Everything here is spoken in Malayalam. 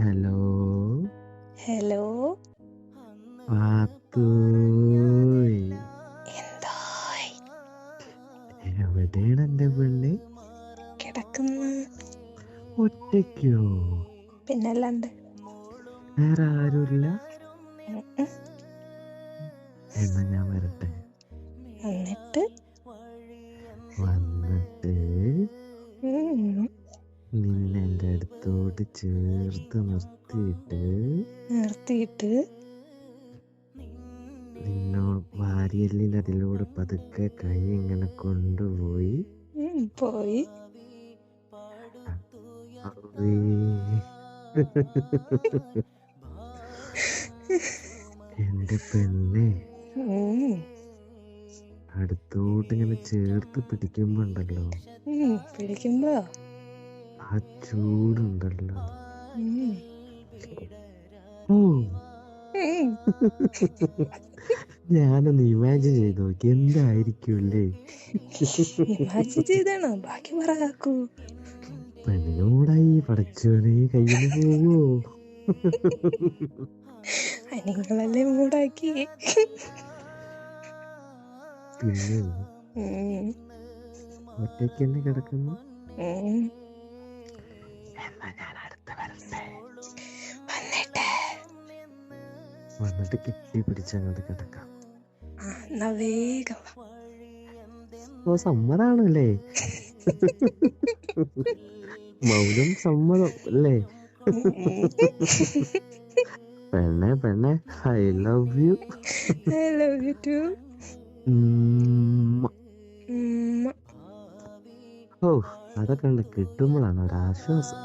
ഹലോ ഹലോ പാത്തൂയ്, എന്തായി എവിടെയാണ് എന്റെ പെണ്ണ്? കിടക്കുന്നു? ഒറ്റയ്ക്കോ? പിന്നല്ലാണ്ട്. വേറെ ആരുമില്ല? ഉം. എന്നാ ഞാൻ വരട്ടെ. എന്നിട്ട് വന്നിട്ട് നിന്നെ എൻ്റെ അടുത്തോട്ട് ചേർത്ത് നിർത്തിയിട്ട് നിന്നോ വാരിയല്ലിൻ്റെ അതിലൂടെ പതുക്കെ കൈ ഇങ്ങനെ കൊണ്ടുപോയി പോയി അവേ. എന്റെ പെണ്ണെ, അടുത്തോട്ട് ഇങ്ങനെ ചേർത്ത് പിടിക്കുമ്പോണ്ടല്ലോ, പിടിക്കുമ്പോ ആ ചൂടുണ്ടല്ലോ, ഞാനൊന്ന് ഇമാജിൻ ചെയ്ത് നോക്കി, എന്തായിരിക്കുമല്ലേ? ഇമാജിൻ ചെയ്താണോ? ബാക്കി പറയാക്കൂ. പെണ്ണിനോടായി പടച്ചോനെ, കയ്യിൽ പോവോ? നിങ്ങളല്ലേ മൂടാക്കി. പിന്നെ ഒറ്റയ്ക്ക് തന്നെ കിടക്കുന്നു. എന്നാ ഞാൻ അടുത്ത് വരട്ടെ. വന്നിട്ട് കെട്ടി പിടിച്ചങ്ങോട്ട് കിടക്കാം. എന്നാ വേഗം ഓ, സമ്മതാണല്ലേ? മൗനം സമ്മതം അല്ലേ? പെണ്ണെ, I love you. I love you too. ഓ, അതൊക്കെ ഉണ്ട് കിട്ടുമ്പോഴാണ് ഒരാശ്വാസം.